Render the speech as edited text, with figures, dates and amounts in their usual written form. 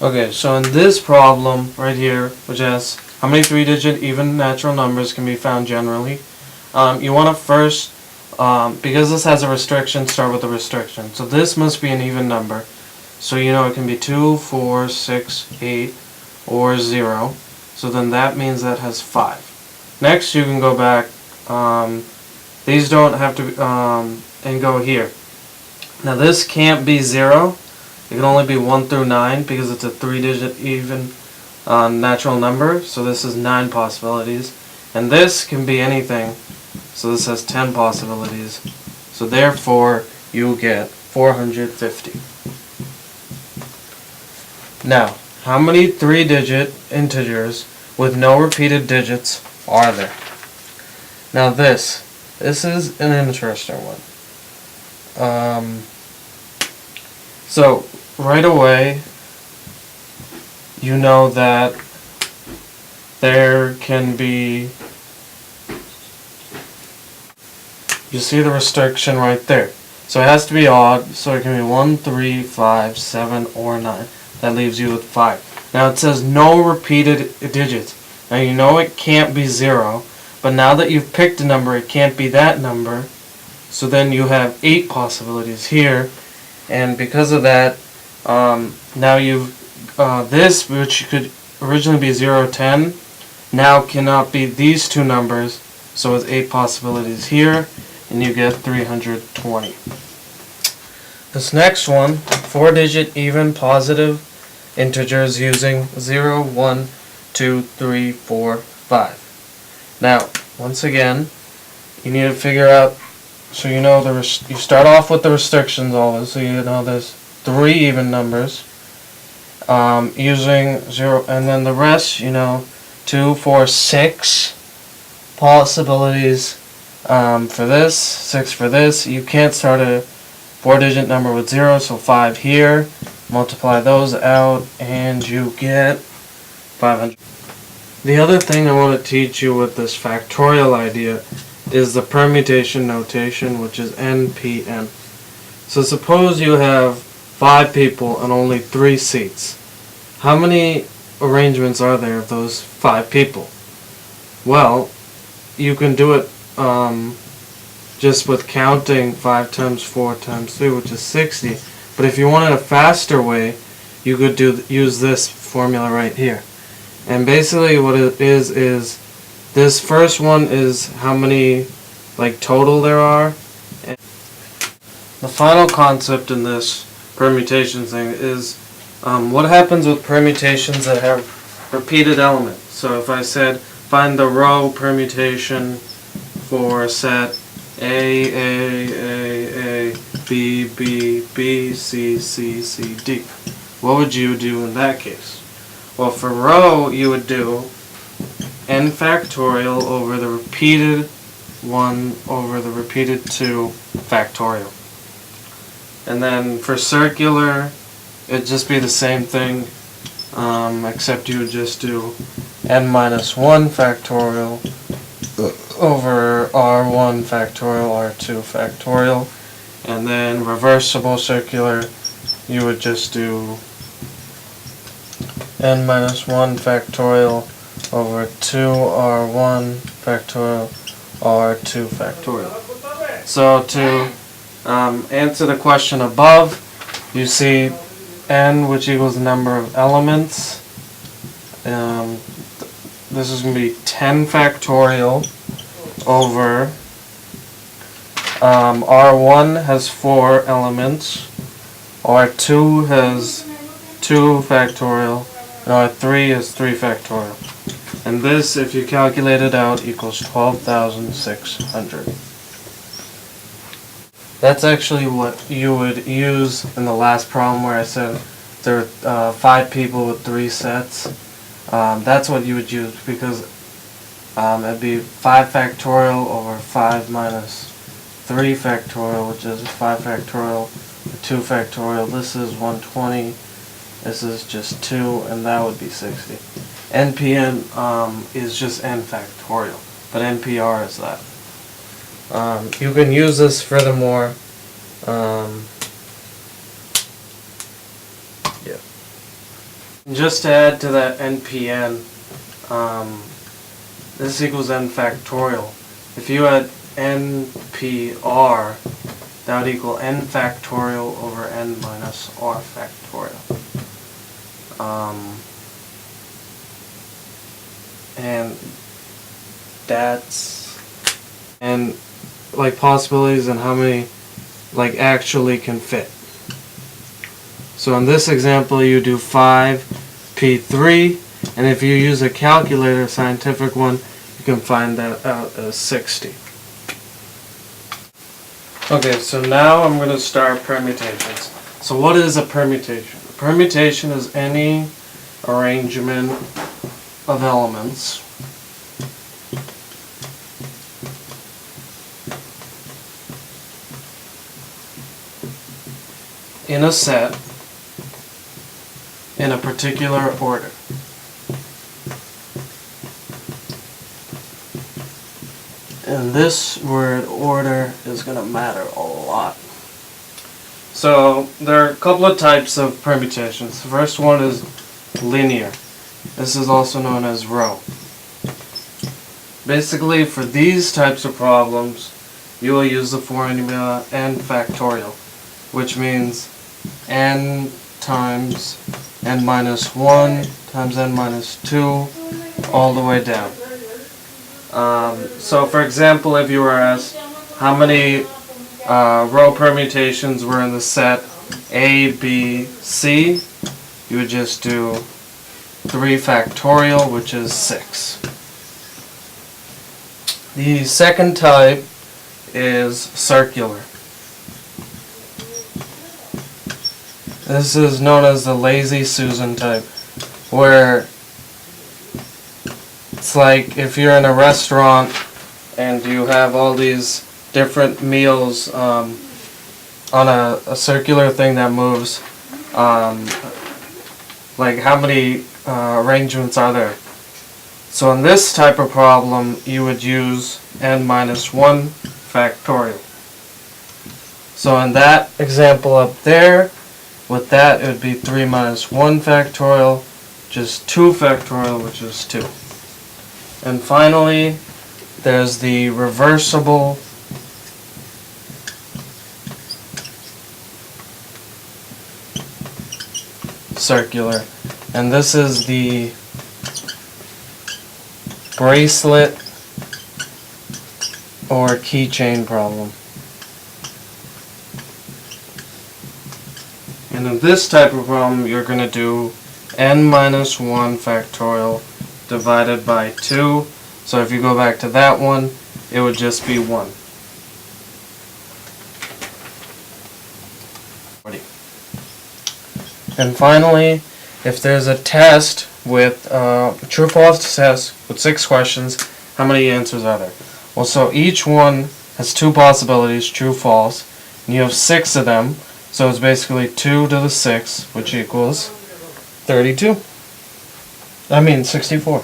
Okay, so in this problem right here, which asks how many three-digit even natural numbers can be found generally, you want to first, because this has a restriction, start with a restriction. So this must be an even number. So you know it can be 2, 4, 6, 8, or 0. So then that means that has 5. Next you can go back, these don't have to, and go here. Now this can't be 0. It can only be 1 through 9 because it's a three-digit even natural number. So this is 9 possibilities. And this can be anything. So this has 10 possibilities. So therefore you get 450. Now, how many three-digit integers with no repeated digits are there? Now this is an interesting one. So right away, you know that there can be, you see the restriction right there. So it has to be odd, so it can be 1, 3, 5, 7, or 9. That leaves you with 5. Now it says no repeated digits. Now you know it can't be 0, but now that you've picked a number, it can't be that number. So then you have 8 possibilities here. And because of that, now you've, this, which could originally be 0, 10, now cannot be these two numbers. So it's 8 possibilities here, and you get 320. This next one, 4-digit even positive integers using 0, 1, 2, 3, 4, 5. Now, once again, you need to figure out, so you know you start off with the restrictions always, so you know there's 3 even numbers using 0, and then the rest, you know, 2, 4, 6 possibilities for this, 6 for this. You can't start a 4-digit number with 0, so 5 here. Multiply those out, and you get 500. The other thing I want to teach you with this factorial idea is the permutation notation, which is NPN. So suppose you have 5 people and only 3 seats. How many arrangements are there of those 5 people? Well, you can do it just with counting 5 times 4 times 3, which is 60. But if you wanted a faster way, you could use this formula right here. And basically what it is this first one is how many total there are. And the final concept in this permutation thing is what happens with permutations that have repeated elements. So if I said find the row permutation for set A, B, B, B, C, C, C, D. What would you do in that case? Well, for row, you would do n factorial over the repeated 1 over the repeated 2 factorial. And then for circular, it'd just be the same thing, except you would just do n minus 1 factorial over r1 factorial, r2 factorial. And then reversible circular, you would just do n minus 1 factorial over 2r1 factorial, r2 factorial. So to answer the question above, you see n, which equals the number of elements. This is going to be 10 factorial over R1 has 4 elements, R2 has 2 factorial, and R3 is 3 factorial. And this, if you calculate it out, equals 12,600. That's actually what you would use in the last problem where I said there are 5 people with 3 sets. That's what you would use, because it'd be 5 factorial over 5 minus 3 factorial, which is 5 factorial, 2 factorial. This is 120, this is just 2, and that would be 60. NPN is just n factorial, but NPR is that. You can use this furthermore. Yeah. Just to add to that NPN, this equals n factorial. If you had NPR, that would equal n factorial over n minus r factorial. And that's, and like possibilities and how many like actually can fit. So in this example you do 5p3, and if you use a calculator, a scientific one, you can find that out as 60. Okay, so now I'm going to start permutations. So what is a permutation? A permutation is any arrangement of elements in a set in a particular order. And this word order is going to matter a lot. So there are a couple of types of permutations. The first one is linear. This is also known as row. Basically, for these types of problems, you will use the formula n factorial, which means n times n minus 1 times n minus 2 all the way down. So for example, if you were asked how many row permutations were in the set A, B, C, you would just do 3 factorial, which is 6. The second type is circular. This is known as the lazy Susan type, where it's like if you're in a restaurant and you have all these different meals on a circular thing that moves, like how many arrangements are there? So in this type of problem, you would use n minus 1 factorial. So in that example up there, with that it would be 3 minus 1 factorial, just 2 factorial, which is 2. And finally, there's the reversible circular. And this is the bracelet or keychain problem. And in this type of problem, you're going to do n minus 1 factorial divided by 2. So if you go back to that one, it would just be 1. And finally, if there's a test with true-false test with 6 questions, how many answers are there? Well, so each one has 2 possibilities, true-false, and you have 6 of them, so it's basically 2 to the 6, which equals 32. 64.